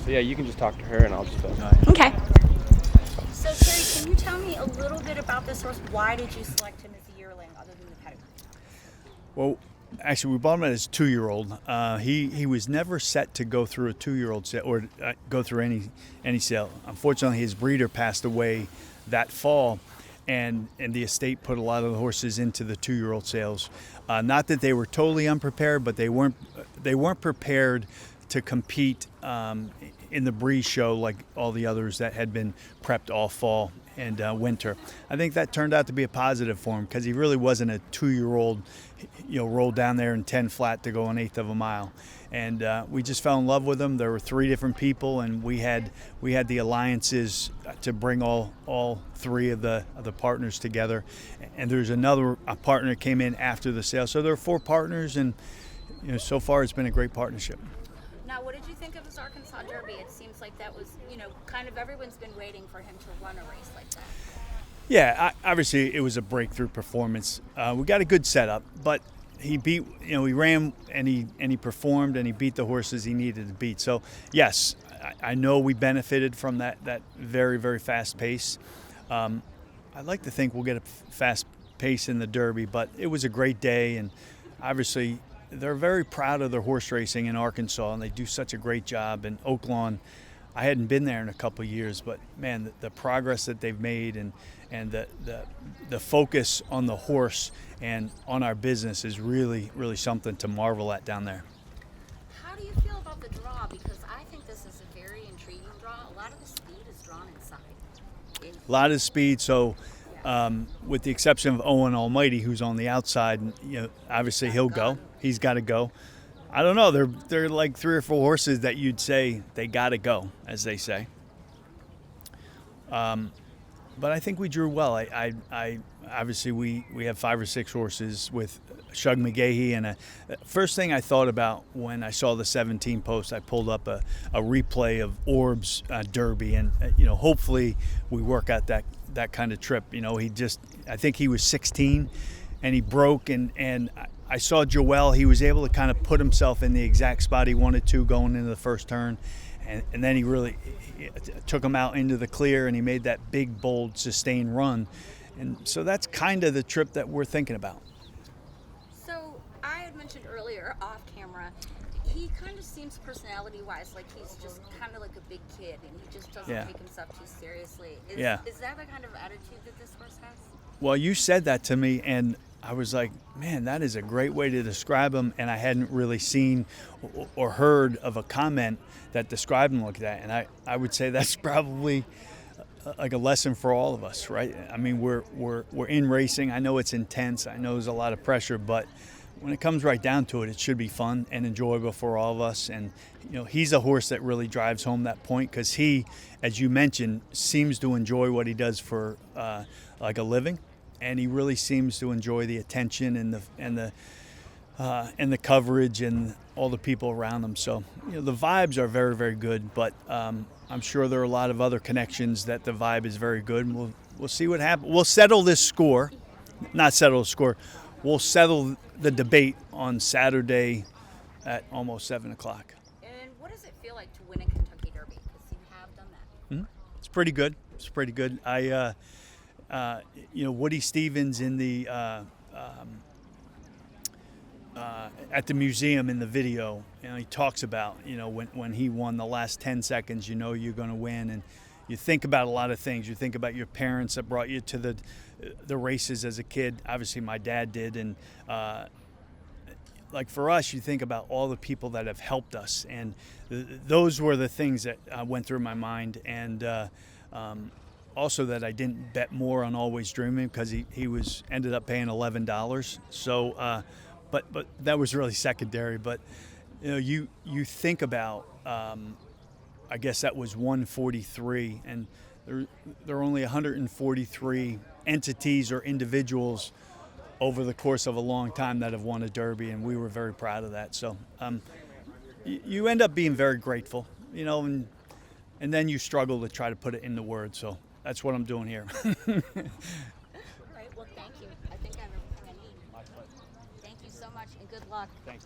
So yeah, you can just talk to her, and I'll just. Okay. So Terry, can you tell me a little bit about this horse? Why did you select him as a yearling, other than the pedigree? Well, actually, we bought him as a 2-year-old. He was never set to go through a 2-year-old sale or go through any sale. Unfortunately, his breeder passed away that fall, and the estate put a lot of the horses into the 2-year-old sales. Not that they were totally unprepared, but they weren't prepared to compete in the breeze show like all the others that had been prepped all fall and winter. I think that turned out to be a positive for him because he really wasn't a 2-year-old, rolled down there in 10 flat to go an eighth of a mile. And we just fell in love with him. There were 3 different people, and we had the alliances to bring all 3 of the partners together. And there's a partner that came in after the sale. So there are 4 partners, and so far it's been a great partnership. Now, what did you think of his Arkansas Derby? It seems like that was, kind of everyone's been waiting for him to run a race like that. Yeah, obviously it was a breakthrough performance. We got a good setup, but he beat, he ran and he performed and he beat the horses he needed to beat. So yes, I know we benefited from that very, very fast pace. I'd like to think we'll get a fast pace in the Derby, but it was a great day, and obviously they're very proud of their horse racing in Arkansas, and they do such a great job. In Oaklawn, I hadn't been there in a couple of years, but man, the progress that they've made and the focus on the horse and on our business is really, really something to marvel at down there. How do you feel about the draw? Because I think this is a very intriguing draw. A lot of the speed is drawn inside. A lot of speed, so with the exception of Owen Almighty, who's on the outside, obviously he'll go. He's got to go. I don't know. They're like 3 or 4 horses that you'd say they got to go, as they say. But I think we drew well. I obviously we have 5 or 6 horses with Shug McGahee, and first thing I thought about when I saw the 17 post, I pulled up a replay of Orb's Derby, and hopefully we work out that kind of trip. I think he was 16, and he broke, and I saw Joel. He was able to kind of put himself in the exact spot he wanted to going into the first turn, and then he really took him out into the clear, and he made that big, bold, sustained run. And so that's kind of the trip that we're thinking about. So I had mentioned earlier off camera, he kind of seems personality-wise like he's just kind of like a big kid, and he just doesn't take himself too seriously. Is that the kind of attitude that this horse has? Well, you said that to me, and I was like, man, that is a great way to describe him, and I hadn't really seen or heard of a comment that described him like that. And I would say that's probably like a lesson for all of us, right? I mean, we're in racing. I know it's intense. I know there's a lot of pressure, but when it comes right down to it, it should be fun and enjoyable for all of us. And he's a horse that really drives home that point, because he, as you mentioned, seems to enjoy what he does for like a living, and he really seems to enjoy the attention and the coverage and all the people around him. So the vibes are very, very good, but I'm sure there are a lot of other connections that the vibe is very good. And we'll see what happens. We'll settle this score, not settle the score. We'll settle the debate on Saturday at almost 7 o'clock. And what does it feel like to win a Kentucky Derby? Because you have done that. Mm-hmm. It's pretty good. It's pretty good. Woody Stevens in the at the museum in the video, he talks about, when he won the last 10 seconds, you're going to win. And you think about a lot of things. You think about your parents that brought you to the races as a kid. Obviously, my dad did. And like for us, you think about all the people that have helped us. And those were the things that went through my mind. And also that I didn't bet more on Always Dreaming, because he ended up paying $11. So, but that was really secondary. But you think about, I guess that was 143, and there are only 143 entities or individuals over the course of a long time that have won a Derby, and we were very proud of that. So you end up being very grateful, and then you struggle to try to put it into words. So that's what I'm doing here. All right, well, thank you. I think I have everything I need. My pleasure. Thank you so much, and good luck. Thank you.